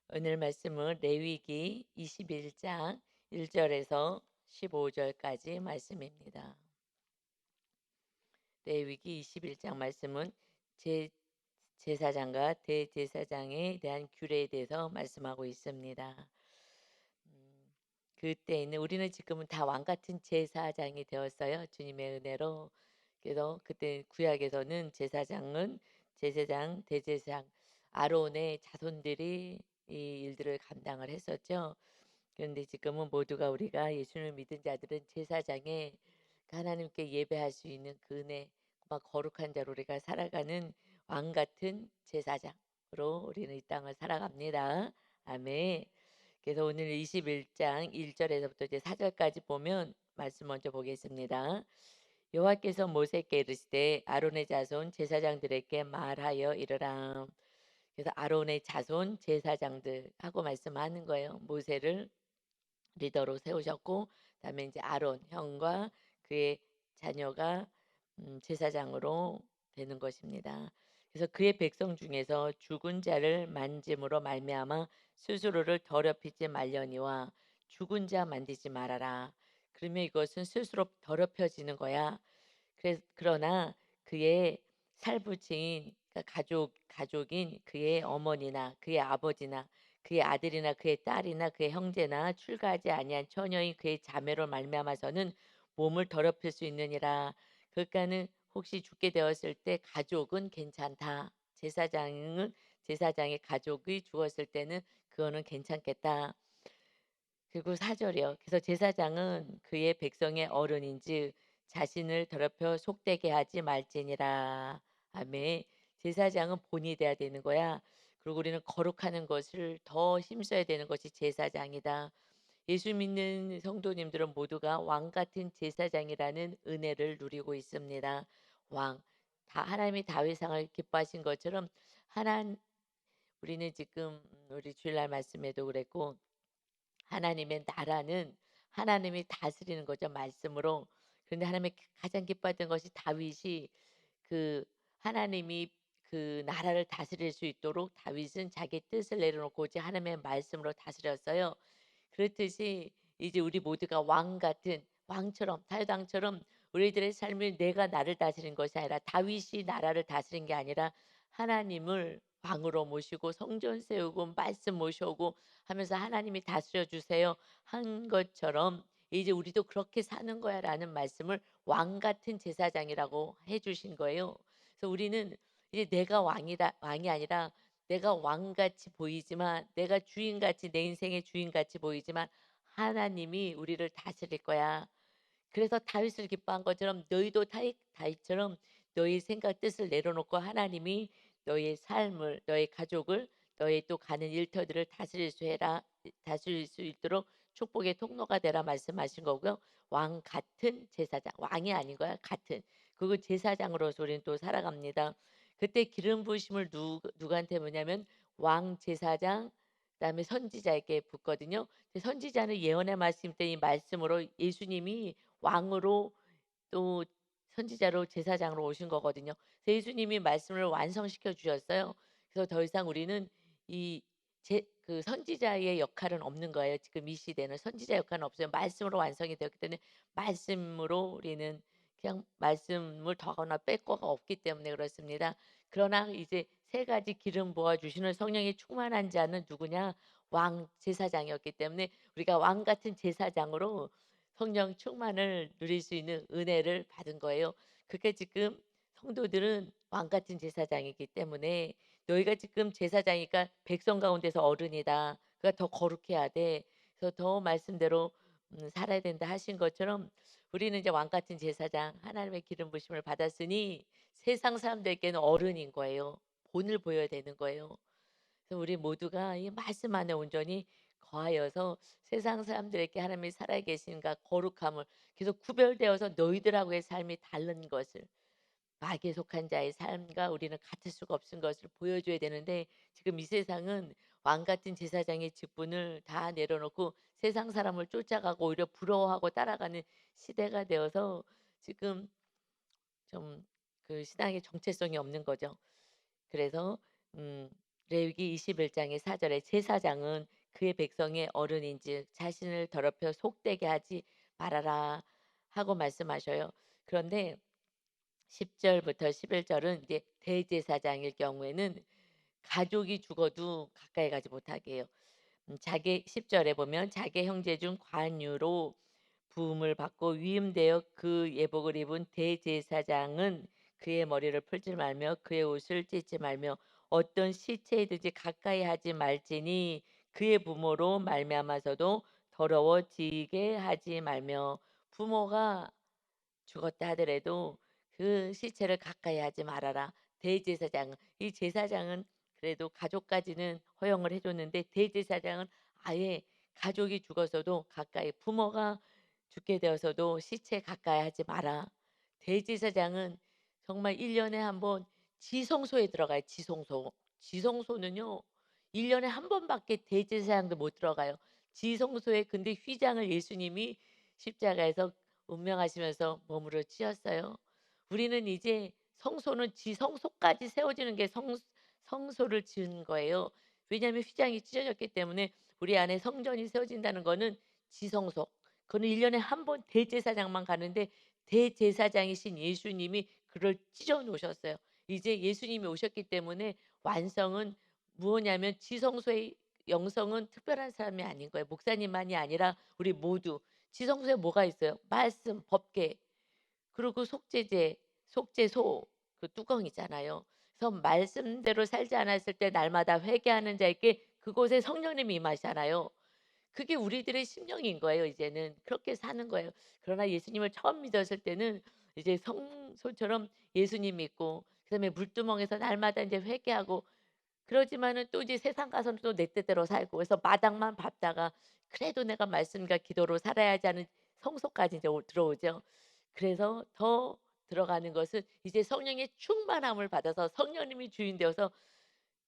오늘 말씀은 레위기 21장 1절에서 15절까지 말씀입니다. 레위기 21장 말씀은 제사장과 대제사장에 대한 규례에 대해서 말씀하고 있습니다. 그때에는 우리는 지금은 다 왕 같은 제사장이 되었어요. 주님의 은혜로. 그래서 그때 구약에서는 제사장, 대제사장, 아론의 자손들이 이 일들을 감당을 했었죠. 그런데 지금은 모두가 우리가 예수를 믿은 자들은 제사장에 하나님께 예배할 수 있는 그 은혜, 막 거룩한 자로 우리가 살아가는 왕 같은 제사장으로 우리는 이 땅을 살아갑니다. 아멘. 그래서 오늘 21장 1절에서부터 이제 4절까지 보면 말씀 먼저 보겠습니다. 여호와께서 모세께 이르시되 아론의 자손 제사장들에게 말하여 이르라. 그래서 아론의 자손 제사장들 하고 말씀하는 거예요. 모세를 리더로 세우셨고, 그다음에 이제 아론 형과 그의 자녀가 제사장으로 되는 것입니다. 그래서 그의 백성 중에서 죽은 자를 만짐으로 말미암아 스스로를 더럽히지 말려니와 죽은 자 만지지 말아라. 그러면 이것은 스스로 더럽혀지는 거야. 그러나 그의 살부친 그러니까 가족인 그의 어머니나 그의 아버지나 그의 아들이나 그의 딸이나 그의 형제나 출가하지 아니한 처녀인 그의 자매로 말미암아서는 몸을 더럽힐 수 있느니라. 그러니까는 혹시 죽게 되었을 때 가족은 괜찮다. 제사장의 가족이 죽었을 때는 그거는 괜찮겠다. 그리고 4절이요. 그래서 제사장은 그의 백성의 어른인즉 자신을 더럽혀 속되게 하지 말지니라. 아멘. 제사장은 본이 돼야 되는 거야. 그리고 우리는 거룩하는 것을 더 힘써야 되는 것이 제사장이다. 예수 믿는 성도님들은 모두가 왕 같은 제사장이라는 은혜를 누리고 있습니다. 왕. 다 하나님이 다윗상을 기뻐하신 것처럼 하나 우리는 지금 우리 주일날 말씀에도 그랬고 하나님의 나라는 하나님이 다스리는 거죠, 말씀으로. 그런데 하나님이 가장 기뻐했던 것이 다윗이 그 하나님이 그 나라를 다스릴 수 있도록 다윗은 자기 뜻을 내려놓고 오직 하나님의 말씀으로 다스렸어요. 그렇듯이 이제 우리 모두가 왕 같은 왕처럼 다윗 왕처럼 우리들의 삶을 내가 나를 다스린 것이 아니라 다윗이 나라를 다스린 게 아니라 하나님을 왕으로 모시고 성전 세우고 말씀 모셔오고 하면서 하나님이 다스려 주세요 한 것처럼 이제 우리도 그렇게 사는 거야라는 말씀을 왕 같은 제사장이라고 해 주신 거예요. 그래서 우리는 이제 내가 왕이 아니라 내가 왕같이 보이지만 내가 주인같이 내 인생의 주인같이 보이지만 하나님이 우리를 다스릴 거야. 그래서 다윗을 기뻐한 것처럼 너희도 다윗처럼 너희 생각 뜻을 내려놓고 하나님이 너희의 삶을 너희 가족을 너희 또 가는 일터들을 다스릴 수 있도록 축복의 통로가 되라 말씀하신 거고요. 왕 같은 제사장 왕이 아닌 거야 같은 그리고 제사장으로서 우리는 또 살아갑니다. 그때 기름 부으심을 누구한테 뭐냐면 왕 제사장 그다음에 선지자에게 붓거든요. 선지자는 예언의 말씀 때 이 말씀으로 예수님이 왕으로 또 선지자로 제사장으로 오신 거거든요. 그래서 예수님이 말씀을 완성시켜 주셨어요. 그래서 더 이상 우리는 이 그 선지자의 역할은 없는 거예요. 지금 이 시대는 선지자 역할은 없어요. 말씀으로 완성이 되었기 때문에 말씀으로 우리는 그냥 말씀을 더하거나 뺄 거가 없기 때문에 그렇습니다. 그러나 이제 세 가지 기름 부어 주시는 성령이 충만한 자는 누구냐? 왕 제사장이었기 때문에 우리가 왕 같은 제사장으로 성령 충만을 누릴 수 있는 은혜를 받은 거예요. 그게 지금 성도들은 왕 같은 제사장이기 때문에 너희가 지금 제사장이니까 백성 가운데서 어른이다. 그러니까 더 거룩해야 돼. 그래서 더 말씀대로 살아야 된다 하신 것처럼 우리는 이제 왕 같은 제사장 하나님의 기름 부심을 받았으니 세상 사람들에게는 어른인 거예요. 본을 보여야 되는 거예요. 그래서 우리 모두가 이 말씀 안에 온전히 거하여서 세상 사람들에게 하나님이 살아계신가 거룩함을 계속 구별되어서 너희들하고의 삶이 다른 것을 마귀에 속한 자의 삶과 우리는 같을 수가 없은 것을 보여줘야 되는데 지금 이 세상은 왕 같은 제사장의 직분을 다 내려놓고 세상 사람을 쫓아가고 오히려 부러워하고 따라가는 시대가 되어서 지금 좀 그 신앙의 정체성이 없는 거죠. 그래서 음 레위기 21 장의 4 절에 제사장은 그의 백성의 어른인즉 자신을 더럽혀 속되게 하지 말아라 하고 말씀하셔요. 그런데 10 절부터 11 절은 이제 대제사장일 경우에는 가족이 죽어도 가까이 가지 못하게 해요. 자기 10 절에 보면 자기 형제 중 관유로 부음을 받고 위임되어 그 예복을 입은 대제사장은 그의 머리를 풀지 말며 그의 옷을 찢지 말며 어떤 시체에 드지 가까이 하지 말지니 그의 부모로 말미암아서도 더러워지게 하지 말며 부모가 죽었다 하더라도 그 시체를 가까이 하지 말아라. 대제사장 이 제사장은 그래도 가족까지는 허용을 해 줬는데 대제사장은 아예 가족이 죽어서도 가까이 부모가 죽게 되어서도 시체 가까이 하지 마라. 대제사장은 정말 1 년에 한 번 지성소에 들어가요, 지성소. 지성소는요 1 년에 한 번밖에 대제사장도 못 들어가요. 지성소에 근데 휘장을 예수님이 십자가에서 운명하시면서 몸으로 찌었어요. 우리는 이제 성소는 지성소까지 세워지는 게 성소를 지은 거예요. 왜냐하면 휘장이 찢어졌기 때문에 우리 안에 성전이 세워진다는 거는 지성소. 그거는 1 년에 한 번 대제사장만 가는데 대제사장이신 예수님이 그걸 찢어 놓으셨어요. 이제 예수님이 오셨기 때문에 완성은 무엇냐면 지성소의 영성은 특별한 사람이 아닌 거예요. 목사님만이 아니라 우리 모두. 지성소에 뭐가 있어요? 말씀, 법계, 그리고 속죄제, 속죄소 그 뚜껑이잖아요. 그래서 말씀대로 살지 않았을 때 날마다 회개하는 자에게 그곳에 성령님이 임하시잖아요. 그게 우리들의 심령인 거예요 이제는. 그렇게 사는 거예요. 그러나 예수님을 처음 믿었을 때는 이제 성소처럼 예수님 믿고 그다음에 물두멍에서 날마다 이제 회개하고 그러지만은 또 이제 세상 가서는 또 내 뜻대로 살고 그래서 마당만 밟다가 그래도 내가 말씀과 기도로 살아야지 하는 성소까지 이제 들어오죠. 그래서 더 들어가는 것은 이제 성령의 충만함을 받아서 성령님이 주인 되어서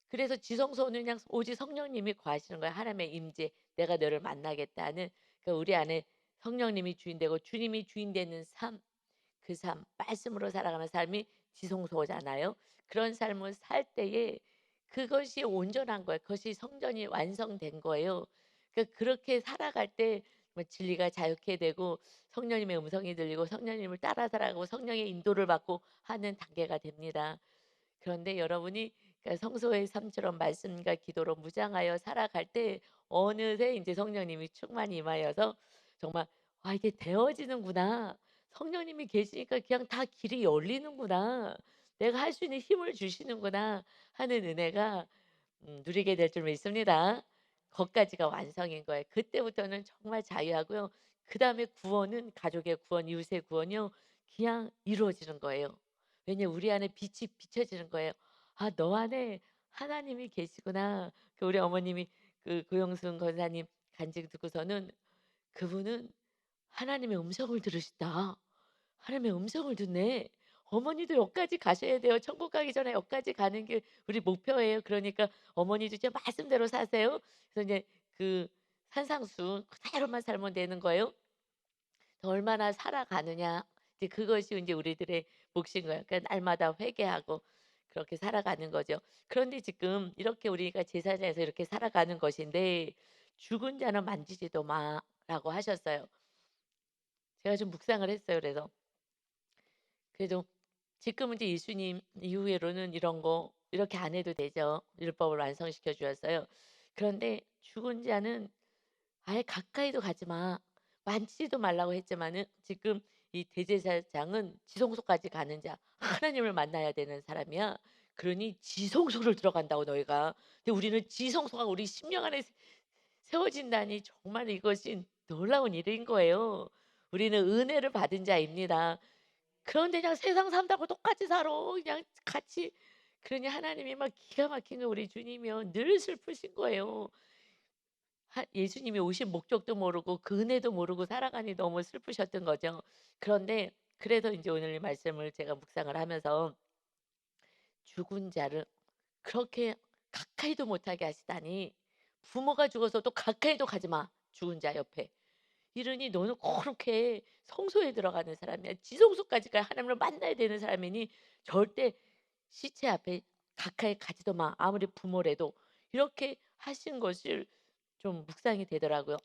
그래서 지성소는 그냥 오직 성령님이 거하시는 거예요. 하나님의 임재, 내가 너를 만나겠다는 그러니까 우리 안에 성령님이 주인 되고 주님이 주인 되는 삶, 그 삶, 말씀으로 살아가는 삶이 지성소잖아요. 그런 삶을 살 때에 그것이 온전한 거예요. 그것이 성전이 완성된 거예요. 그러니까 그렇게 살아갈 때 뭐 진리가 자유케 되고 성령님의 음성이 들리고 성령님을 따라 살아가고 성령의 인도를 받고 하는 단계가 됩니다. 그런데 여러분이 그러니까 성소의 삶처럼 말씀과 기도로 무장하여 살아갈 때 어느새 이제 성령님이 충만히 임하여서 정말 '아 이게 되어지는구나. 성령님이 계시니까 그냥 다 길이 열리는구나. 내가 할 수 있는 힘을 주시는구나.' 하는 은혜가 누리게 될 줄 믿습니다. 거기까지가 완성인 거예요. 그때부터는 정말 자유하고요. 그다음에 구원은 가족의 구원, 이웃의 구원이요. 그냥 이루어지는 거예요. 왜냐면 우리 안에 빛이 비춰지는 거예요. '아 너 안에 하나님이 계시구나.' 그 우리 어머님이 그 고영순 권사님 간증 듣고서는 그분은 하나님의 음성을 들으신다. 하나님의 음성을 듣네. 어머니도 여기까지 가셔야 돼요. 천국 가기 전에 여기까지 가는 게 우리 목표예요. 그러니까 어머니도 진짜 말씀대로 사세요. 그래서 이제 그 산상수 그대로만 살면 되는 거예요. 얼마나 살아가느냐. 이제 그것이 이제 우리들의 몫인 거예요. 그러니까 날마다 회개하고 그렇게 살아가는 거죠. 그런데 지금 이렇게 우리가 제사장에서 이렇게 살아가는 것인데 "죽은 자는 만지지도 마."라고 하셨어요. 제가 좀 묵상을 했어요. 그래서 그래도 지금은 이제 예수님 이후로는 이런 거 이렇게 안 해도 되죠. 율법을 완성시켜 주었어요. 그런데 죽은 자는 아예 가까이도 가지 마. 만지지도 말라고 했지만은 지금 이 대제사장은 지성소까지 가는 자, 하나님을 만나야 되는 사람이야. 그러니 지성소를 들어간다고 너희가. 근데 우리는 지성소가 우리 심령 안에 세워진다니 정말 이것이 놀라운 일인 거예요. 우리는 은혜를 받은 자입니다. 그런데 그냥 세상 산다고 똑같이 살아. 그냥 같이 그러니 하나님이 막 기가 막힌 거 우리 주님이요. 늘 슬프신 거예요. 예수님이 오신 목적도 모르고 그 은혜도 모르고 살아가니 너무 슬프셨던 거죠. 그런데 그래서 인제 오늘 이 말씀을 제가 묵상을 하면서 '죽은 자를 그렇게 가까이도 못하게 하시다니 부모가 죽어서도 가까이도 가지 마, 죽은 자 옆에. 이러니 너는 그렇게 성소에 들어가는 사람이야. 지성소까지 가 하나님을 만나야 되는 사람이니 절대 시체 앞에 가까이 가지도 마. 아무리 부모래도. 이렇게 하신 것을 좀 묵상이 되더라고요.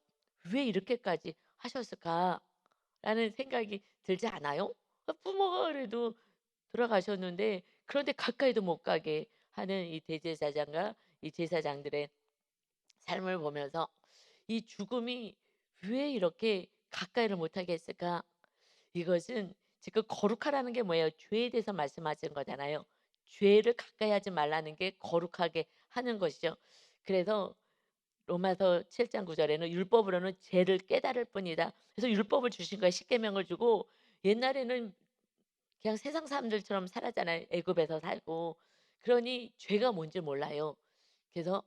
'왜 이렇게까지 하셨을까?'라는 생각이 들지 않아요? 부모가 그래도 돌아가셨는데 그런데 가까이도 못 가게 하는 이 대제사장과 이 제사장들의 삶을 보면서 이 죽음이 왜 이렇게 가까이를 못하게 했을까? 이것은 지금 거룩하라는 게 뭐예요? 죄에 대해서 말씀하신 거잖아요. 죄를 가까이 하지 말라는 게 거룩하게 하는 것이죠. 그래서 로마서 7장 9 절에는 율법으로는 죄를 깨달을 뿐이다. 그래서 율법을 주신 거예요. 십계명을 주고 옛날에는 그냥 세상 사람들처럼 살았잖아요. 애굽에서 살고. 그러니 죄가 뭔지 몰라요. 그래서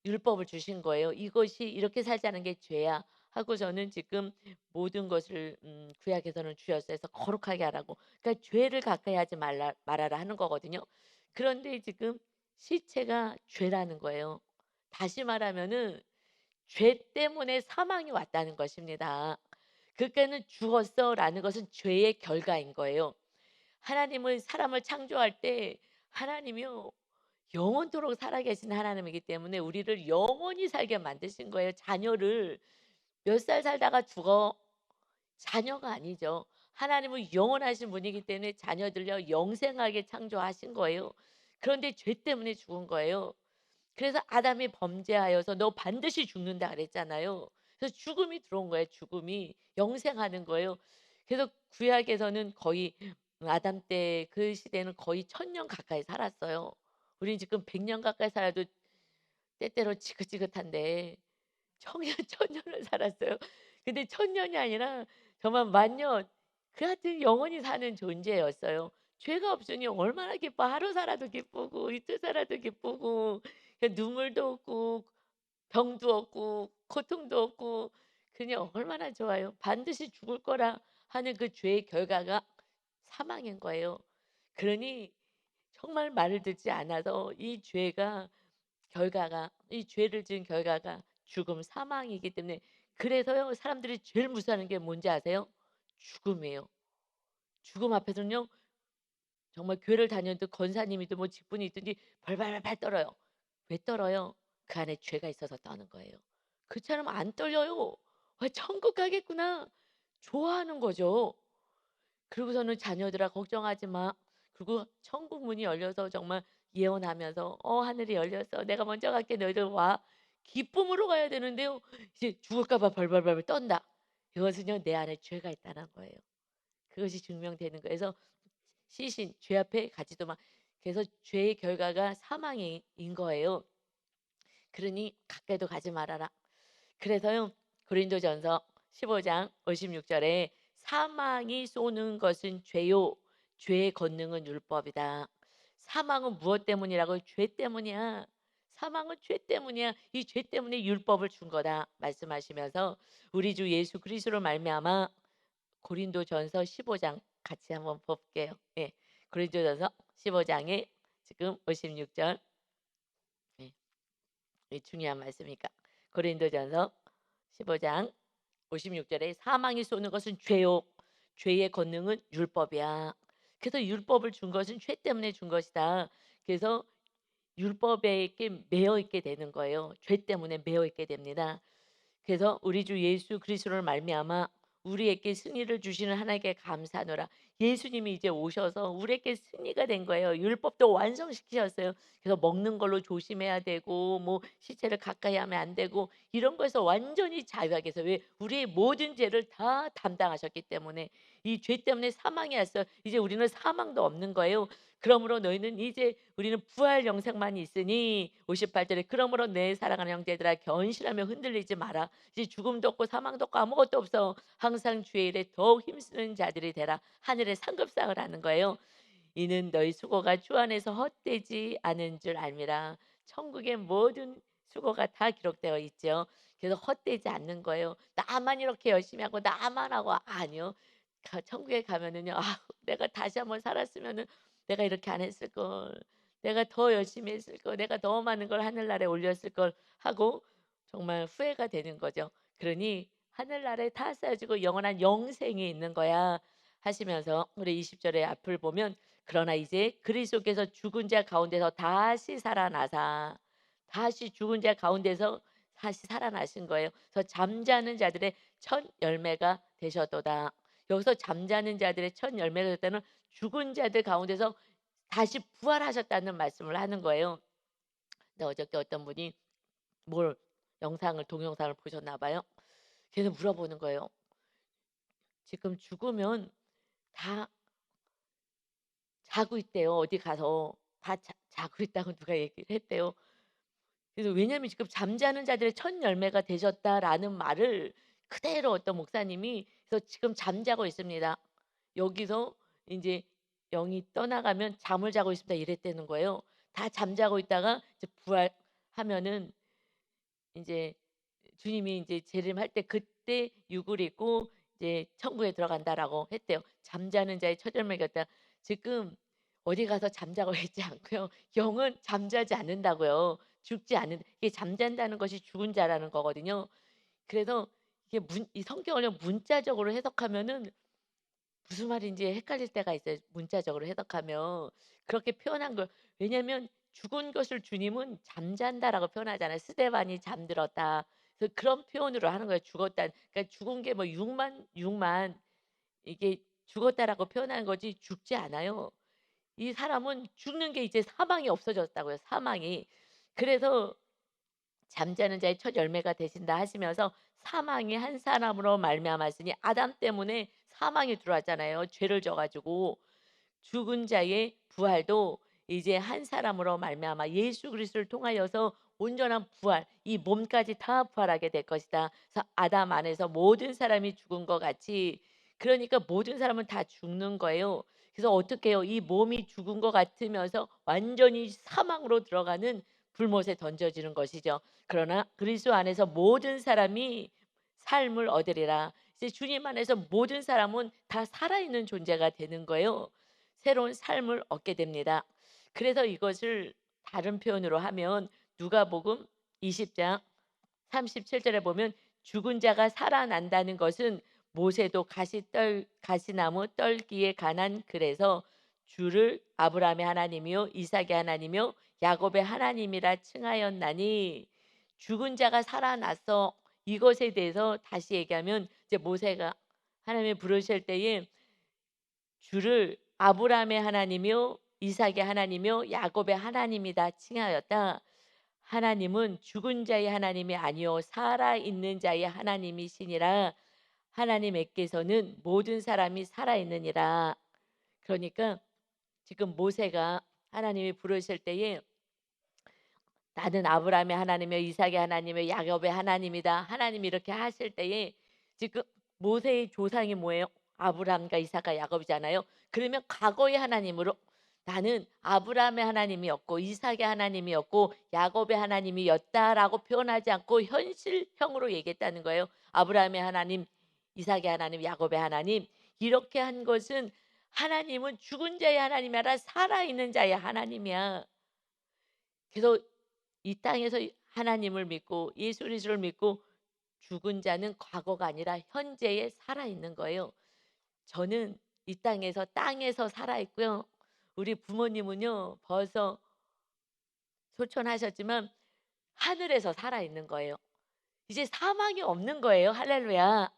율법을 주신 거예요. "이것이 이렇게 살자는 게 죄야." 하고서는 지금 모든 것을 구약에서는 주였어요. 그래서 거룩하게 하라고. 그러니까 죄를 가까이 하지 말아라 하는 거거든요. 그런데 지금 시체가 죄라는 거예요. 다시 말하면은 죄 때문에 사망이 왔다는 것입니다. 그러니까는 "죽었어."라는 것은 죄의 결과인 거예요. 하나님은 사람을 창조할 때 하나님이요 영원토록 살아계신 하나님이기 때문에 우리를 영원히 살게 만드신 거예요. 자녀를 몇 살 살다가 죽어 자녀가 아니죠. 하나님은 영원하신 분이기 때문에 자녀들요 영생하게 창조하신 거예요. 그런데 죄 때문에 죽은 거예요. 그래서 아담이 범죄하여서 "너 반드시 죽는다." 그랬잖아요. 그래서 죽음이 들어온 거예요, 죽음이. 영생하는 거예요. 그래서 구약에서는 거의 아담 때 그 시대는 거의 1000년 가까이 살았어요. 우리는 지금 100년 가까이 살아도 때때로 지긋지긋한데 청년 천년을 살았어요. 근데 천년이 아니라 정말 만년 그 하여튼 영원히 사는 존재였어요. 죄가 없으니 얼마나 기뻐. 하루 살아도 기쁘고 이틀 살아도 기쁘고 눈물도 없고 병도 없고 고통도 없고 그냥 얼마나 좋아요. 반드시 죽을 거라 하는 그 죄의 결과가 사망인 거예요. 그러니 정말 말을 듣지 않아서 이 죄가 결과가 이 죄를 지은 결과가 죽음, 사망이기 때문에 그래서요 사람들이 제일 무서워하는 게 뭔지 아세요? 죽음이에요. 죽음 앞에서는요 정말 교회를 다녀도 권사님이든 뭐 직분이 있든지 발발발 떨어요. 왜 떨어요? 그 안에 죄가 있어서 떠는 거예요. 그처럼 안 떨려요. '아 천국 가겠구나.' 좋아하는 거죠. 그러고서는 자녀들아 걱정하지 마. 그리고 천국 문이 열려서 정말 예언하면서 하늘이 열렸어. 내가 먼저 갈게. 너희들 와. 기쁨으로 가야 되는데요. 이제 죽을까 봐 벌벌벌 떤다. 이것은요 내 안에 죄가 있다는 거예요. 그것이 증명되는 거예요. 그래서 시신 죄 앞에 가지도 마. 그래서 죄의 결과가 사망인 거예요. 그러니 가까이도 가지 말아라. 그래서요. 고린도전서 15장 56 절에 "사망이 쏘는 것은 죄요 죄의 권능은 율법이다." 사망은 무엇 때문이라고요? 죄 때문이야. 사망은 죄 때문이야. 이 죄 때문에 율법을 준 거다 말씀하시면서 우리 주 예수 그리스도로 말미암아 고린도전서 15장 같이 한번 볼게요. 예. 고린도전서 15 장에 지금 56 절. 예. 이 중요한 말씀이니까. 고린도전서 15장 56 절에 "사망이 쏘는 것은 죄요 죄의 권능은 율법이야." 그래서 율법을 준 것은 죄 때문에 준 것이다. 그래서 율법에 매여 있게 되는 거예요. 죄 때문에 매여 있게 됩니다. 그래서 우리 주 예수 그리스도를 말미암아 우리에게 승리를 주시는 하나님께 감사하노라. 예수님이 이제 오셔서 우리에게 승리가 된 거예요. 율법도 완성시키셨어요. 그래서 먹는 걸로 조심해야 되고 뭐 시체를 가까이 하면 안 되고 이런 거에서 완전히 자유하게 해서 왜 우리의 모든 죄를 다 담당하셨기 때문에 이 죄 때문에 사망이 왔어요. 이제 우리는 사망도 없는 거예요. 그러므로 너희는 이제 우리는 부활 영생만 있으니 58 절에 "그러므로 내 사랑하는 형제들아 견실하며 흔들리지 마라. 이제 죽음도 없고 사망도 없고 아무것도 없어. 항상 주의 일에 더욱 힘쓰는 자들이 되라." 하늘의 상급상을 하는 거예요. "이는 너희 수고가 주 안에서 헛되지 않은 줄 알미라." 천국의 모든 수고가 다 기록되어 있죠. 그래서 헛되지 않는 거예요. 나만 이렇게 열심히 하고 나만 하고 아니요. 천국에 가면은요. '아 내가 다시 한번 살았으면은 내가 이렇게 안 했을 걸. 내가 더 열심히 했을 걸. 내가 더 많은 걸 하늘나라에 올렸을 걸.' 하고 정말 후회가 되는 거죠. 그러니 "하늘나라에 다 쌓여지고 영원한 영생이 있는 거야." 하시면서 우리 20 절의 앞을 보면 그러나 이제 그리스도께서 죽은 자 가운데서 다시 살아나사 다시 죽은 자 가운데서 다시 살아나신 거예요. 그래서 잠자는 자들의 첫 열매가 되셨도다. 여기서 잠자는 자들의 첫 열매가 됐다는 죽은 자들 가운데서 다시 부활하셨다는 말씀을 하는 거예요. 근데 어저께 어떤 분이 뭘 영상을 동영상을 보셨나 봐요. 걔는 물어보는 거예요. 지금 죽으면 다 자고 있대요. 어디 가서 다 자고 있다고 누가 얘기를 했대요. 그래서 왜냐하면 지금 "잠자는 자들의 첫 열매가 되셨다."라는 말을 그대로 어떤 목사님이 그래서 지금 잠자고 있습니다. 여기서 인제 "영이 떠나가면 잠을 자고 있습니다." 이랬다는 거예요. 다 잠자고 있다가 이제 부활하면은 인제 주님이 인제 재림할 때 그때 육을 입고 이제 "천국에 들어간다."라고 했대요. 잠자는 자의 첫 열매가 지금 어디 가서 잠자고 있지 않고요. 영은 잠자지 않는다고요. 죽지 않는 이게 잠잔다는 것이 죽은 자라는 거거든요. 그래서 이게 이 성경을 문자적으로 해석하면은 무슨 말인지 헷갈릴 때가 있어요, 문자적으로 해석하면. 그렇게 표현한 걸 왜냐면 죽은 것을 주님은 잠잔다라고 표현하잖아요. 스데반이 잠들었다. 그래서 그런 표현으로 하는 거예요. 죽었다. 그러니까 죽은 게 뭐 육만 이게 죽었다라고 표현하는 거지 죽지 않아요. 이 사람은 죽는 게 이제 사망이 없어졌다고요, 사망이. 그래서 잠자는 자의 첫 열매가 되신다 하시면서 사망이 한 사람으로 말미암았으니 아담 때문에 사망이 들어왔잖아요, 죄를 져 가지고. 죽은 자의 부활도 이제 한 사람으로 말미암아 예수 그리스도를 통하여서 온전한 부활, 이 몸까지 다 부활하게 될 것이다. 그래서 아담 안에서 모든 사람이 죽은 것 같이 그러니까 모든 사람은 다 죽는 거예요. 그래서 어떻게 해요? 이 몸이 죽은 것 같으면서 완전히 사망으로 들어가는 불못에 던져지는 것이죠. 그러나 그리스도 안에서 모든 사람이 삶을 얻으리라. 이제 주님 안에서 모든 사람은 다 살아있는 존재가 되는 거예요. 새로운 삶을 얻게 됩니다. 그래서 이것을 다른 표현으로 하면 누가복음 20장 37절에 보면 죽은 자가 살아난다는 것은 모세도 가시나무 떨기에 관한 글에서 주를 아브라함의 하나님이요 이삭의 하나님이요 야곱의 하나님이라 칭하였나니 죽은 자가 살아났어. 이것에 대해서 다시 얘기하면 이제 모세가 하나님이 부르실 때에 주를 아브라함의 하나님이요 이삭의 하나님이요 야곱의 하나님이다 칭하였다. 하나님은 죽은 자의 하나님이 아니요 살아 있는 자의 하나님이시니라. 하나님께서는 모든 사람이 살아 있느니라. 그러니까 지금 모세가 하나님이 부르실 때에 나는 아브라함의 하나님이요 이삭의 하나님이요 야곱의 하나님이다. 하나님이 이렇게 하실 때에 지금 모세의 조상이 뭐예요? 아브라함과 이삭과 야곱이잖아요. 그러면 과거의 하나님으로 나는 아브라함의 하나님이었고 이삭의 하나님이었고 야곱의 하나님이었다라고 표현하지 않고 현실형으로 얘기했다는 거예요. 아브라함의 하나님, 이삭의 하나님, 야곱의 하나님 이렇게 한 것은 하나님은 죽은 자의 하나님이 아니라 살아있는 자의 하나님이야. 그래서 이 땅에서 하나님을 믿고 예수 그리스도를 믿고 죽은 자는 과거가 아니라 현재에 살아 있는 거예요. 저는 이 땅에서 살아 있고요. 우리 부모님은요. 벌써 소천하셨지만 하늘에서 살아 있는 거예요. 이제 사망이 없는 거예요. 할렐루야.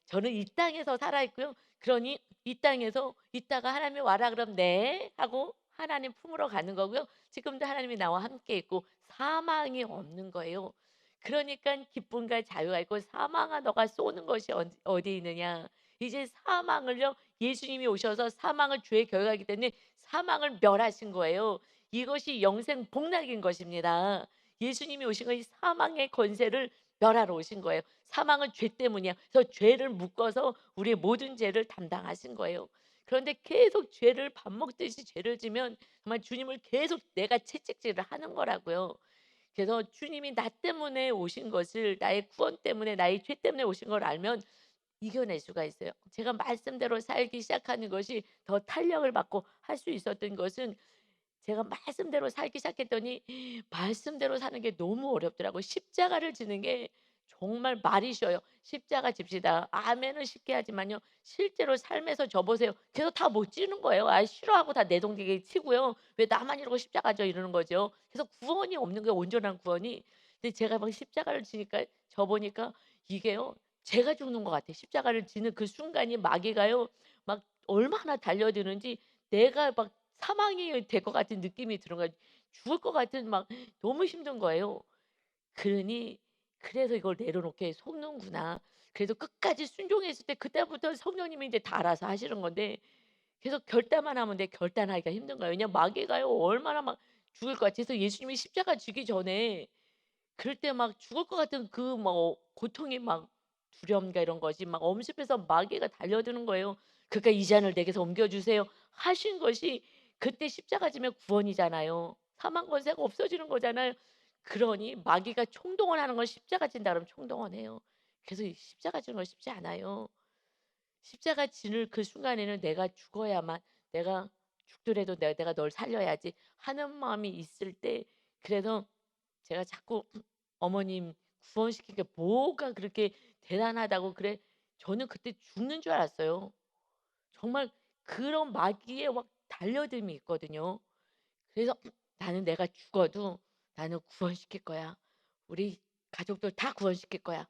저는 이 땅에서 살아 있고요. 그러니 이 땅에서 있다가 하나님이 와라 그럼 네 하고 하나님 품으로 가는 거고요. 지금도 하나님이 나와 함께 있고 사망이 없는 거예요. 그러니까 기쁨과 자유가 있고 사망아 너가 쏘는 것이 어디 있느냐. 이제 사망을요. 예수님이 오셔서 사망을 죄의 결과이기 때문에 사망을 멸하신 거예요. 이것이 영생 복락인 것입니다. 예수님이 오신 것이 사망의 권세를 멸하러 오신 거예요. 사망은 죄 때문이야. 그래서 죄를 묶어서 우리의 모든 죄를 담당하신 거예요. 그런데 계속 죄를 밥 먹듯이 죄를 지면 정말 주님을 계속 내가 채찍질을 하는 거라고요. 그래서 주님이 나 때문에 오신 것을 나의 구원 때문에 나의 죄 때문에 오신 걸 알면 이겨낼 수가 있어요. 제가 말씀대로 살기 시작하는 것이 더 탄력을 받고 할 수 있었던 것은 제가 말씀대로 살기 시작했더니 말씀대로 사는 게 너무 어렵더라고요. 십자가를 지는 게 정말 말이 쉬워요. "십자가 집시다." 아멘은 쉽게 하지만요. 실제로 삶에서 져 보세요. 계속 다 못 지는 거예요. 아 싫어하고 다 내동댕이 치고요. "왜 나만 이러고 십자가 져." 이러는 거죠. 그래서 구원이 없는 거예요, 온전한 구원이. 근데 제가 막 십자가를 지니까 져 보니까 이게요. 제가 죽는 것 같아요. 십자가를 지는 그 순간이 마귀가요. 막 얼마나 달려드는지 내가 막 사망이 될 것 같은 느낌이 드는 거예요. 죽을 것 같은 막 너무 힘든 거예요. 그러니 '그래서 이걸 내려놓게 속는구나.' 그래서 끝까지 순종했을 때 그때부터 성령님이 이제 다 알아서 하시는 건데 계속 결단만 하면 돼 결단하기가 힘든 거예요. 왜냐면 마귀가요 얼마나 막 죽을 것 같아서 예수님이 십자가 지기 전에 그럴 때 막 죽을 것 같은 그 뭐 고통이 막 두려움과 이런 것이 막 엄습해서 마귀가 달려드는 거예요. 그러니까 "이 잔을 내게서 옮겨 주세요." 하신 것이 그때 십자가 지면 구원이잖아요. 사망 권세가 없어지는 거잖아요. 그러니 마귀가 총동원 하는 건 십자가 진다 그러면 총동원해요. 그래서 이 십자가 지는 건 쉽지 않아요. 십자가 지는 그 순간에는 '내가 죽어야만 내가 죽더라도 내가 널 살려야지.' 하는 마음이 있을 때 그래서 제가 자꾸 어머님 구원시킨 게 뭐가 그렇게 대단하다고 그래 저는 그때 죽는 줄 알았어요. 정말 그런 마귀의 막 달려듦이 있거든요. 그래서 '나는 내가 죽어도 나는 구원시킬 거야. 우리 가족들 다 구원시킬 거야.'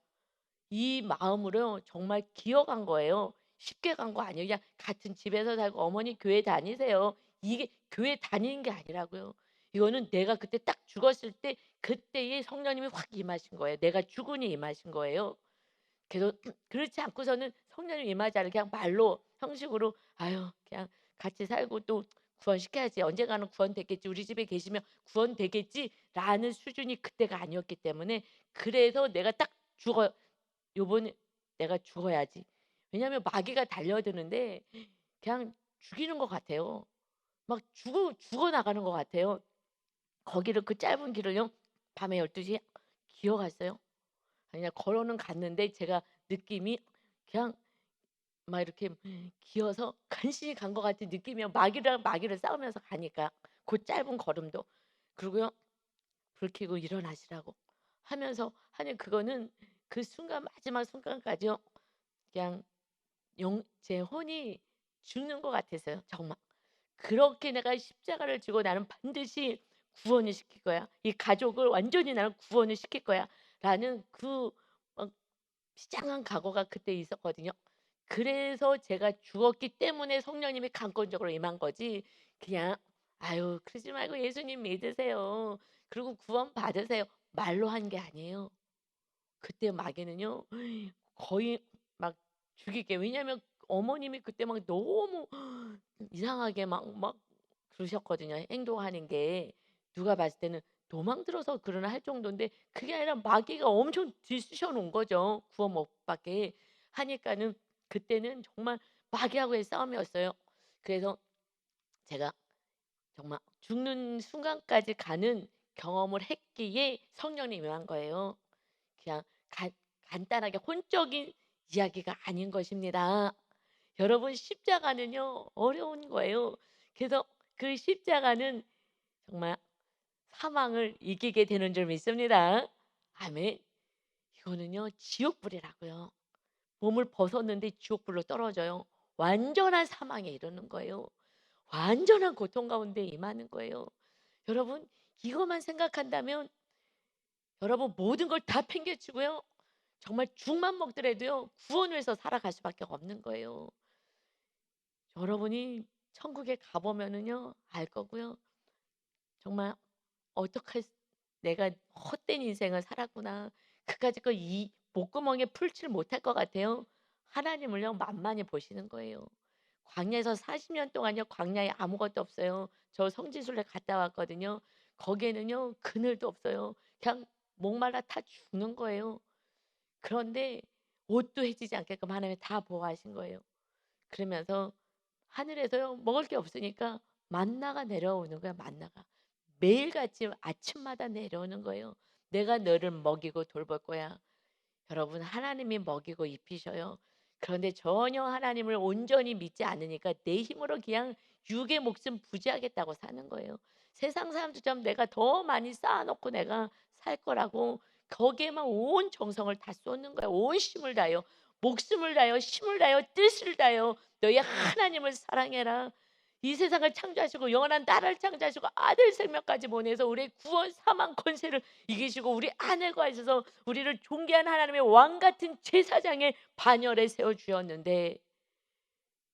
이 마음으로 정말 기어간 거예요. 쉽게 간 거 아니에요. 그냥 같은 집에서 살고 "어머니 교회 다니세요." 이게 교회 다니는 게 아니라고요. 이거는 내가 그때 딱 죽었을 때 그때에 성령님이 확 임하신 거예요. 내가 죽으니 임하신 거예요. 그래서 그렇지 않고서는 성령님 임하지 않으면 그냥 말로 형식으로 '아유 그냥 같이 살고 또 구원시켜야지. 언젠가는 구원되겠지. 우리 집에 계시면 구원되겠지.'라는 수준이 그때가 아니었기 때문에 그래서 내가 딱 죽어 '요번에 내가 죽어야지.' 왜냐하면 마귀가 달려드는데 그냥 죽이는 것 같아요. 막 죽어 나가는 것 같아요. 거기를 그 짧은 길을요 밤에 12 시에 기어갔어요. 그냥 걸어는 갔는데 제가 느낌이 그냥 막 이렇게 기어서 간신히 간 것 같은 느낌이에요. 마귀랑 마귀를 싸우면서 가니까 그 짧은 걸음도. 그리고요 불 켜고 일어나시라고 하면서 하는 그거는 그 순간 마지막 순간까지요 그냥 제 혼이 죽는 것 같았어요 정말. 그렇게 '내가 십자가를 지고 나는 반드시 구원을 시킬 거야. 이 가족을 완전히 나는 구원을 시킬 거야.'라는 그 막 비장한 각오가 그때 있었거든요. 그래서 제가 죽었기 때문에 성령님이 강권적으로 임한 거지 그냥 "아유 그러지 말고 예수님 믿으세요. 그리고 구원 받으세요." 말로 한 게 아니에요. 그때 마귀는요 거의 막 죽이게 왜냐하면 어머님이 그때 막 너무 이상하게 막 그러셨거든요 행동하는 게. 누가 봤을 때는 도망들어서 그러나 할 정도인데 그게 아니라 마귀가 엄청 들쑤셔 놓은 거죠 구원 못 받게. 하니까는 그때는 정말 마귀하고의 싸움이었어요. 그래서 제가 정말 죽는 순간까지 가는 경험을 했기에 성령님이 임한 거예요. 그냥 간단하게 혼적인 이야기가 아닌 것입니다. 여러분 십자가는요 어려운 거예요. 그래서 그 십자가는 정말 사망을 이기게 되는 줄 믿습니다. 아멘. 이거는요 지옥불이라고요. 몸을 벗었는데 지옥불로 떨어져요. 완전한 사망에 이르는 거예요. 완전한 고통 가운데 임하는 거예요. 여러분 이것만 생각한다면 여러분 모든 걸 다 팽개치고요. 정말 죽만 먹더라도요. 구원을 위해서 살아갈 수밖에 없는 거예요. 여러분이 천국에 가 보면은요. 알 거고요. 정말 '어떡할 내가 헛된 인생을 살았구나.' 그까짓 거 이 목구멍에 풀칠 못할 것 같아요. 하나님을요 만만히 보시는 거예요. 광야에서 40년 동안요 광야에 아무것도 없어요. 저 성지순례 갔다 왔거든요. 거기에는요 그늘도 없어요. 그냥 목말라 다 죽는 거예요. 그런데 옷도 해지지 않게끔 하나님이 다 보호하신 거예요. 그러면서 하늘에서요 먹을 게 없으니까 만나가 내려오는 거야 만나가. 매일같이 아침마다 내려오는 거예요. "내가 너를 먹이고 돌볼 거야." 여러분 하나님이 먹이고 입히셔요. 그런데 전혀 하나님을 온전히 믿지 않으니까 내 힘으로 그냥 육의 목숨 부지하겠다고 사는 거예요. 세상 사람들처럼 내가 더 많이 쌓아 놓고 내가 살 거라고 거기에만 온 정성을 다 쏟는 거야. 온 힘을 다하여 목숨을 다하여 힘을 다하여 뜻을 다하여 너희 하나님을 사랑해라. 이 세상을 창조하시고 영원한 나라를 창조하시고 아들 생명까지 보내서 우리의 구원 사망 권세를 이기시고 우리 안에 거하셔서 우리를 존귀한 하나님의 왕 같은 제사장의 반열에 세워 주셨는데,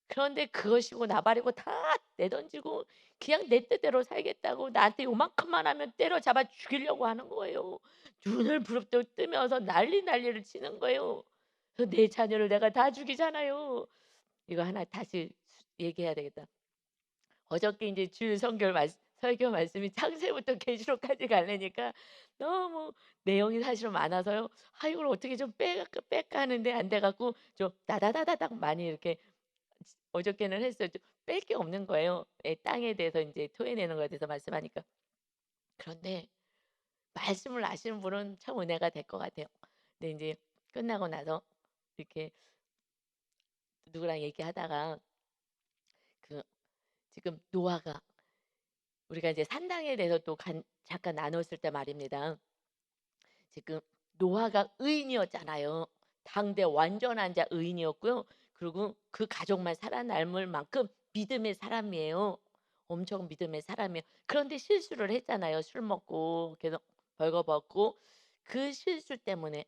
그런데 그것이고 나발이고 다 내던지고 그냥 내 뜻대로 살겠다고 나한테 요만큼만 하면 때려잡아 죽이려고 하는 거예요. 눈을 부릅뜨고 뜨면서 난리를 치는 거예요. 그래서 내 자녀를 내가 다 죽이잖아요. 이거 하나 다시 얘기해야 되겠다. 어저께 이제 주일 설교 말씀이 창세부터 계시록까지 가려니까 너무 내용이 사실은 많아서요. 아, 이걸 어떻게 좀 뺄까 하는데 안 돼 갖고 좀 다다다다닥 많이 이렇게 어저께는 했어요. 좀 뺄 게 없는 거예요. 예, 땅에 대해서 이제 토해내는 거에 대해서 말씀하니까. 그런데 말씀을 아시는 분은 참 은혜가 될 것 같아요. 근데 이제 끝나고 나서 이렇게 누구랑 얘기하다가 그 지금 노아가 우리가 이제 산당에 대해서 또 잠깐 나눴을 때 말입니다. 지금 노아가 의인이었잖아요. 당대 완전한 자 의인이었고요. 그리고 그 가족만 살아남을 만큼 믿음의 사람이에요. 엄청 믿음의 사람이에요. 그런데 실수를 했잖아요. 술 먹고 계속 벌거벗고 그 실수 때문에.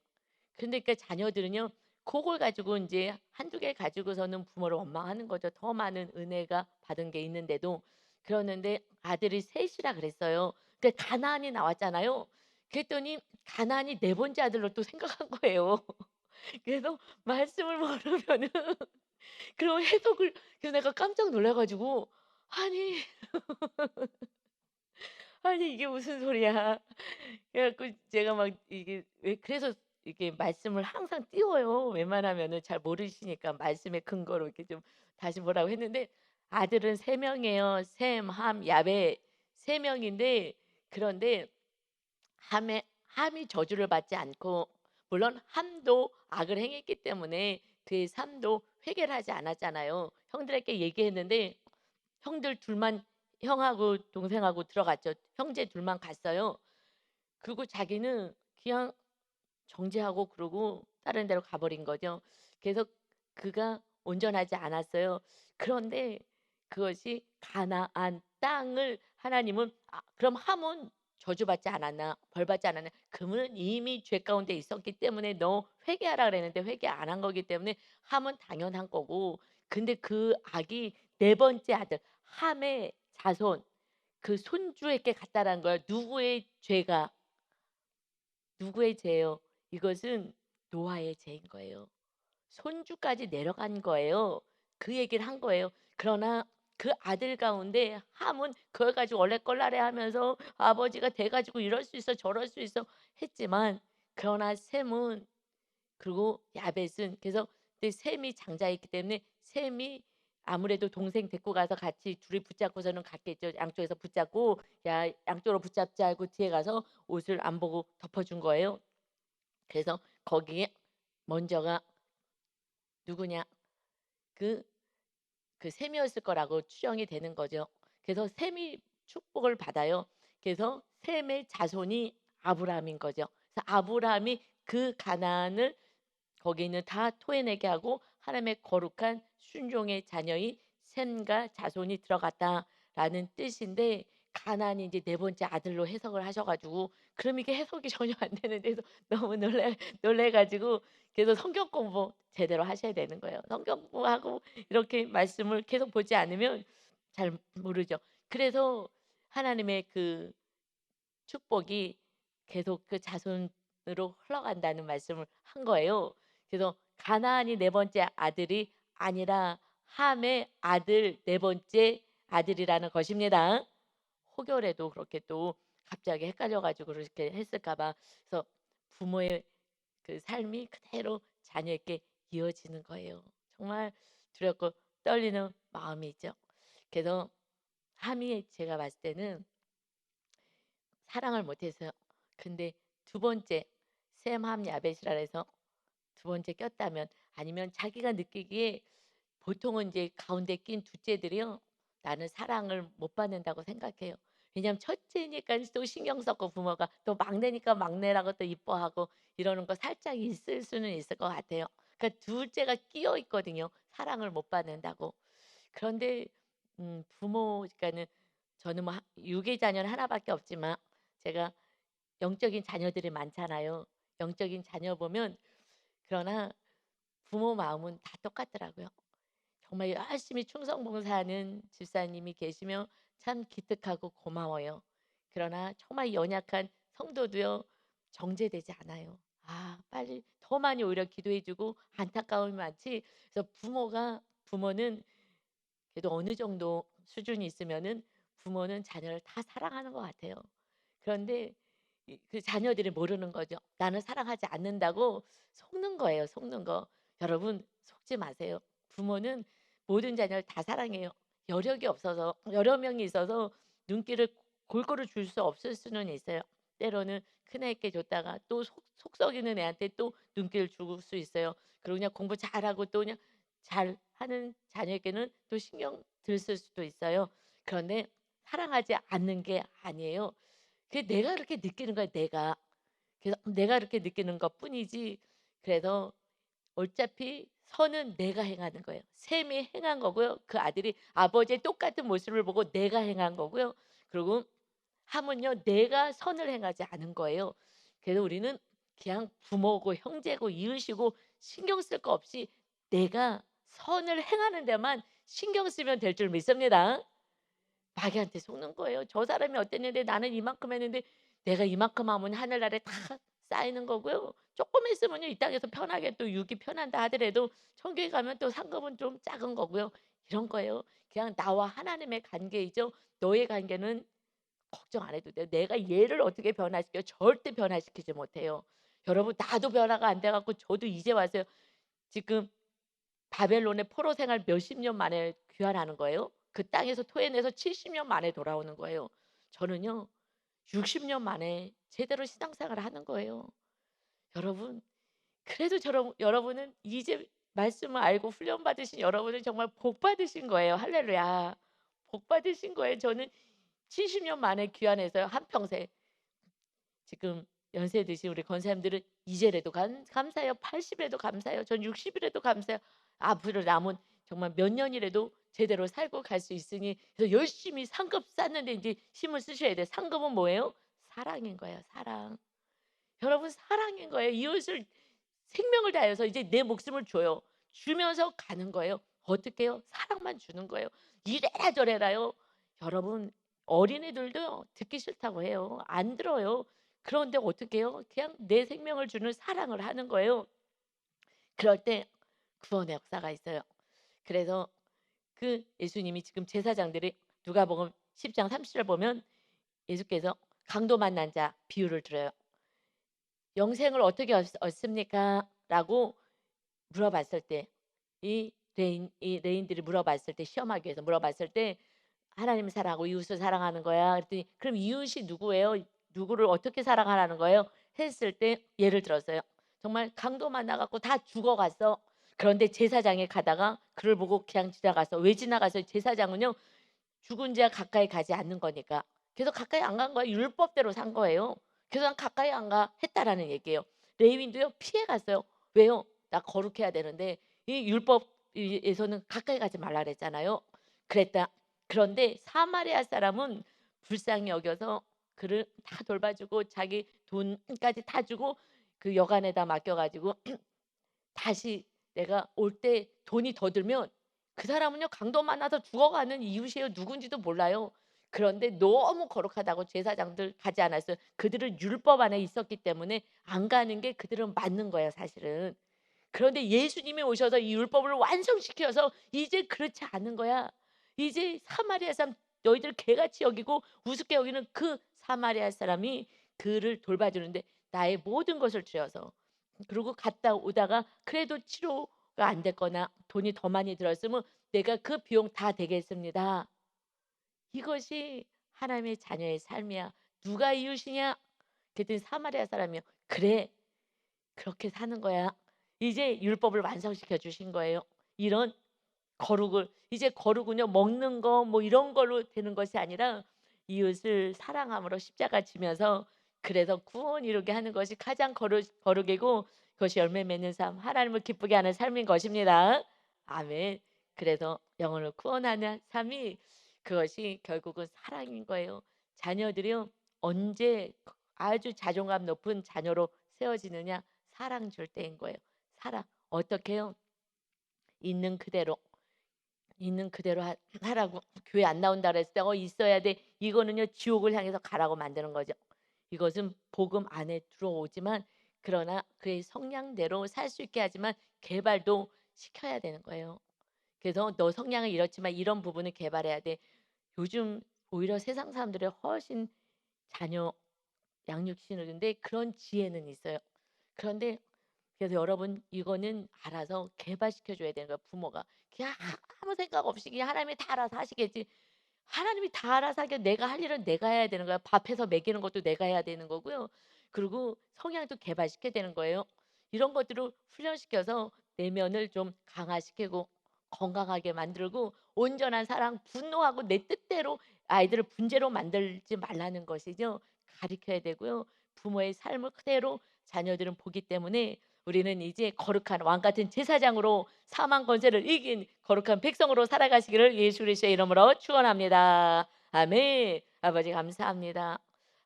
근데 그 자녀들은요. 그걸 가지고 이제 한두 개 가지고서는 부모를 원망하는 거죠. 더 많은 은혜가 받은 게 있는데도. 그러는데 아들이 셋이라 그랬어요. 그 가나안이 나왔잖아요. 그랬더니 가나안이 네 번째 아들로 또 생각한 거예요. 그래서 말씀을 모르면은 그런 해석을, 그래서 내가 깜짝 놀라 가지고 '아니, 아니 이게 무슨 소리야.' 그래 갖고 제가 막 이게 왜 그래서 이게 말씀을 항상 띄워요. 웬만하면은 잘 모르시니까 말씀의 근거로 이렇게 좀 다시 보라고 했는데, 아들은 세 명이에요. 셈, 함, 야베 세 명인데, 그런데 함이 저주를 받지 않고, 물론 함도 악을 행했기 때문에 그의 삶도 회개를 하지 않았잖아요. 형들에게 얘기했는데 형들 둘만, 형하고 동생하고 들어갔죠. 형제 둘만 갔어요. 그리고 자기는 그냥 정지하고 그러고 다른 데로 가버린 거죠. 그래서 그가 온전하지 않았어요. 그런데 그것이 가나안 땅을 하나님은 그럼 함은 저주받지 않았나? 벌받지 않았나? 그분은 이미 죄 가운데 있었기 때문에 너 회개하라 그랬는데 회개 안 한 거기 때문에 함은 당연한 거고, 근데 그 악이 네 번째 아들 함의 자손, 그 손주에게 갔다라는 거예요. 누구의 죄가? 누구의 죄요? 이것은 노아의 죄인 거예요. 손주까지 내려간 거예요. 그 얘기를 한 거예요. 그러나 그 아들 가운데 함은 그걸 가지고 얼레벌레 하면서 아버지가 돼 가지고 이럴 수 있어 저럴 수 있어 했지만, 그러나 셈은, 그리고 야벳은, 그래서 근데 셈이 장자였기 때문에 셈이 아무래도 동생 데리고 가서 같이 둘이 붙잡고서는 갔겠죠. 양쪽에서 붙잡고 "야 양쪽으로 붙잡자." 하고 뒤에 가서 옷을 안 보고 덮어 준 거예요. 그래서 거기에 먼저가 누구냐? 그 셈이었을 거라고 추정이 되는 거죠. 그래서 셈이 축복을 받아요. 그래서 셈의 자손이 아브라함인 거죠. 그래서 아브라함이 그 가나안을 거기 있는 다 토해내게 하고 하나님의 거룩한 순종의 자녀인 셈과 자손이 들어갔다라는 뜻인데, 가나안이 이제 네 번째 아들로 해석을 하셔 가지고 그럼 이게 해석이 전혀 안 되는데, 서 너무 놀래 가지고 그래서 성경 공부 제대로 하셔야 되는 거예요. 성경 공부하고 이렇게 말씀을 계속 보지 않으면 잘 모르죠. 그래서 하나님의 그 축복이 계속 그 자손으로 흘러간다는 말씀을 한 거예요. 그래서 가나안이 네 번째 아들이 아니라 함의 아들 네 번째 아들이라는 것입니다. 혹여라도 그렇게 또 갑자기 헷갈려 가지고 그렇게 했을까 봐. 그래서 부모의 그 삶이 그대로 자녀에게 이어지는 거예요. 정말 두렵고 떨리는 마음이죠. 그래서 함이 제가 봤을 때는 사랑을 못 해서요. 근데 두 번째 셈, 함, 야벳이라 해서 두 번째 꼈다면, 아니면 자기가 느끼기에 보통은 이제 가운데 낀 둘째들이요. 나는 사랑을 못 받는다고 생각해요. 왜냐하면 첫째니까 또 신경 썼고 부모가 또 막내니까 막내라고 또 이뻐하고 이러는 거 살짝 있을 수는 있을 것 같아요. 그러니까 둘째가 끼어 있거든요, 사랑을 못 받는다고. 그런데 부모 그러니까는 저는 뭐 유괴 자녀는 하나 밖에 없지만 제가 영적인 자녀들이 많잖아요. 영적인 자녀 보면 그러나 부모 마음은 다 똑같더라고요. 정말 열심히 충성봉사하는 집사님이 계시면 참 기특하고 고마워요. 그러나 정말 연약한 성도도요, 정죄되지 않아요. 아, 빨리 더 많이 오히려 기도해 주고 안타까움이 많지. 그래서 부모는 그래도 어느 정도 수준이 있으면은 부모는 자녀를 다 사랑하는 것 같아요. 그런데 그 자녀들이 모르는 거죠. 나는 사랑하지 않는다고 속는 거예요, 속는 거. 여러분 속지 마세요. 부모는 모든 자녀를 다 사랑해요. 여력이 없어서 여러 명이 있어서 눈길을 골고루 줄 수 없을 수는 있어요. 때로는 큰애께 줬다가 또 속 썩이는 애한테 또 눈길을 줄 수 있어요. 그리고 그냥 공부 잘하고 또 그냥 잘하는 자녀에게는 또 신경 들 수도 있어요. 그런데 사랑하지 않는 게 아니에요. 그게 내가 그렇게 느끼는 거야, 내가. 그래서 내가 그렇게 느끼는 것뿐이지 그래서 어차피 선은 내가 행하는 거예요. 셈이 행한 거고요. 그 아들이 아버지의 똑같은 모습을 보고 내가 행한 거고요. 그리고 하물며 내가 선을 행하지 않은 거예요. 그래서 우리는 그냥 부모고 형제고 이웃이고 신경 쓸 거 없이 내가 선을 행하는 데만 신경 쓰면 될 줄 믿습니다. 마귀한테 속는 거예요. 저 사람이 어땠는데 나는 이만큼 했는데 내가 이만큼 하면 하늘나라에 다 쌓이는 거고요. 조금 했으면요 이 땅에서 편하게 또 육이 편한다 하더라도 천국에 가면 또 상급은 좀 작은 거고요. 이런 거예요. 그냥 나와 하나님의 관계이죠. 너의 관계는 걱정 안 해도 돼요. 내가 얘를 어떻게 변화시켜요? 절대 변화시키지 못해요. 여러분 나도 변화가 안 돼 갖고 저도 이제 와서 지금 바벨론의 포로 생활 몇십 년 만에 귀환하는 거예요. 그 땅에서 토해내서 70년 만에 돌아오는 거예요. 저는요 60년 만에 제대로 신앙생활을 하는 거예요. 여러분 그래도 여러분은 이제 말씀을 알고 훈련 받으신 여러분은 정말 복 받으신 거예요. 할렐루야. 복 받으신 거예요. 저는 70년 만에 귀환해서요. 한평생 지금 연세 드신 우리 권사님들은 이제라도 감사해요. 80이라도 감사해요. 전 60이라도 감사해요. 앞으로 남은 정말 몇 년이라도 제대로 살고 갈 수 있으니 그래서 열심히 상급 쌓는데 이제 힘을 쓰셔야 돼요. 상급은 뭐예요? 사랑인 거예요. 사랑. 여러분 사랑인 거예요. 이웃을 생명을 다해서 이제 내 목숨을 줘요. 주면서 가는 거예요. 어떻게 해요? 사랑만 주는 거예요. 이래라 저래라요. 여러분 어린애들도 듣기 싫다고 해요. 안 들어요. 그런데 어떻게 해요? 그냥 내 생명을 주는 사랑을 하는 거예요. 그럴 때 구원의 역사가 있어요. 그래서 그 예수님이 지금 제사장들이 누가복음 10장 30절 보면 예수께서 강도 만난 자 비유를 들어요. "영생을 어떻게 얻습니까?" 라고 물어봤을 때 이 레인들이 물어봤을 때 시험하기 위해서 물어봤을 때 "하나님을 사랑하고 이웃을 사랑하는 거야." 그랬더니 "그럼 이웃이 누구예요? 누구를 어떻게 사랑하라는 거예요?" 했을 때 예를 들었어요. 정말 강도 만나 갖고 다 죽어갔어. 그런데 제사장이 가다가 그를 보고 그냥 지나갔어. 왜 지나갔어요? 제사장은요 죽은 자 가까이 가지 않는 거니까. 그래서 가까이 안 간 거예요. 율법대로 산 거예요. 그래서 "난 가까이 안 가." 했다라는 얘기예요. 레위인도요 피해 갔어요. 왜요? 나 거룩해야 되는데 이 율법 에서는 가까이 가지 말라 그랬잖아요. 그랬다. 그런데 사마리아 사람은 불쌍히 여겨서 그를 다 돌봐주고 자기 돈까지 다 주고 그 여관에다 맡겨 가지고 다시 내가 올 때 돈이 더 들면 그 사람은요 강도 만나서 죽어가는 이웃이에요. 누군지도 몰라요. 그런데 너무 거룩하다고 제사장들 가지 않았어요. 그들은 율법 안에 있었기 때문에 안 가는 게 그들은 맞는 거예요 사실은. 그런데 예수님이 오셔서 이 율법을 완성시켜서 이제 그렇지 않은 거야. 이제 사마리아 사람 너희들 개같이 여기고 우습게 여기는 그 사마리아 사람이 그를 돌봐주는데 나의 모든 것을 주어서 그리고 갔다 오다가 그래도 치료가 안 됐거나 돈이 더 많이 들었으면 "내가 그 비용 다 대겠습니다." 이것이 하나님의 자녀의 삶이야. "누가 이웃이냐?" 그랬더니 사마리아 사람이요. "그래. 그렇게 사는 거야." 이제 율법을 완성시켜 주신 거예요. 이런 거룩을 이제 거룩은요 먹는 거 뭐 이런 걸로 되는 것이 아니라 이웃을 사랑함으로 십자가 지면서 그래서 구원 이루게 하는 것이 가장 거룩이고 그것이 열매 맺는 삶, 하나님을 기쁘게 하는 삶인 것입니다. 아멘. 그래서 영혼을 구원하는 삶이 그것이 결국은 사랑인 거예요. 자녀들이요. 언제 아주 자존감 높은 자녀로 세워지느냐? 사랑 줄 때인 거예요. 사랑. 어떻게요? 있는 그대로 있는 그대로 하라고 교회 안 나온다 그랬을 때 있어야 돼. 이거는요 지옥을 향해서 가라고 만드는 거죠. 이것은 복음 안에 들어오지만 그러나 그의 성량대로 살 수 있게 하지만 개발도 시켜야 되는 거예요. 그래서 "너 성량은 이렇지만 이런 부분을 개발해야 돼." 요즘 오히려 세상 사람들이 훨씬 자녀 양육시키는데 그런 지혜는 있어요. 그런데 그래서 여러분 이거는 알아서 개발시켜 줘야 되는 거야 부모가. 그냥 아무 생각 없이 그냥 하나님이 다 알아서 하시겠지. 하나님이 다 알아서 하게 내가 할 일은 내가 해야 되는 거야. 밥해서 먹이는 것도 내가 해야 되는 거고요. 그리고 성향도 개발시켜야 되는 거예요. 이런 것들을 훈련시켜서 내면을 좀 강화시키고 건강하게 만들고 온전한 사랑, 분노하고 내 뜻대로 아이들을 분재로 만들지 말라는 것이죠. 가르쳐야 되고요. 부모의 삶을 그대로 자녀들은 보기 때문에 우리는 이제 거룩한 왕 같은 제사장으로 사망 권세를 이긴 거룩한 백성으로 살아가시기를 예수 그리스도의 이름으로 축원합니다. 아멘. 아버지 감사합니다.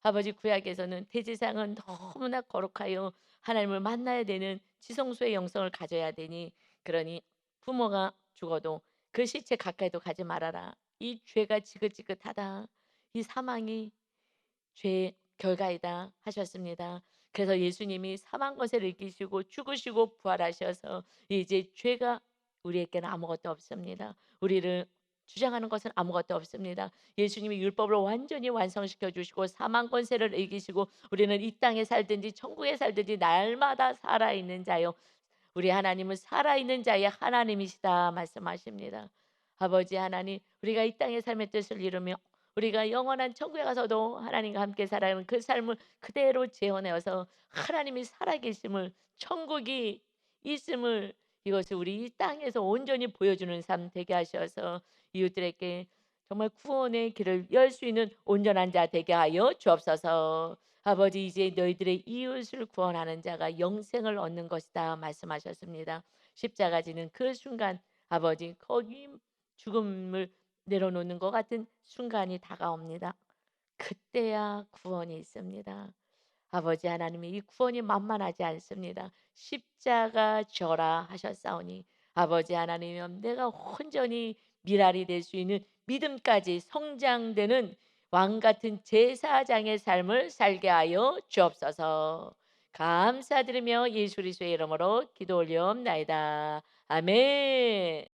아버지 구약에서는 대제사장은 너무나 거룩하여 하나님을 만나야 되는 지성소의 영성을 가져야 되니 그러니 부모가 죽어도 그 시체 가까이도 가지 말아라. 이 죄가 지긋지긋하다. 이 사망이 죄의 결과이다 하셨습니다. 그래서 예수님이 사망 것을 이기시고 죽으시고 부활하셔서 이제 죄가 우리에게는 아무것도 없습니다. 우리를 주장하는 것은 아무것도 없습니다. 예수님이 율법을 완전히 완성시켜 주시고 사망 권세를 이기시고 우리는 이 땅에 살든지 천국에 살든지 날마다 살아있는 자요. 우리 하나님은 살아있는 자의 하나님이시다 말씀하십니다. 아버지 하나님, 우리가 이 땅의 삶의 뜻을 이루며 우리가 영원한 천국에 가서도 하나님과 함께 살아가는 그 삶을 그대로 재현해서 하나님이 살아계심을 천국이 있음을 이것을 우리 이 땅에서 온전히 보여주는 삶 되게 하셔서 이웃들에게 정말 구원의 길을 열 수 있는 온전한 자 되게 하여 주옵소서. 아버지 이제 너희들의 이웃을 구원하는 자가 영생을 얻는 것이다 말씀하셨습니다. 십자가 지는 그 순간 아버지 거기 죽음을 내려놓는 것 같은 순간이 다가옵니다. 그때야 구원이 있습니다. 아버지 하나님이 이 구원이 만만하지 않습니다. 십자가 져라 하셨사오니 아버지 하나님이여 내가 온전히 미랄이 될 수 있는 믿음까지 성장되는 왕 같은 제사장의 삶을 살게 하여 주옵소서. 감사드리며 예수 그리스도의 이름으로 기도 올리옵나이다. 아멘.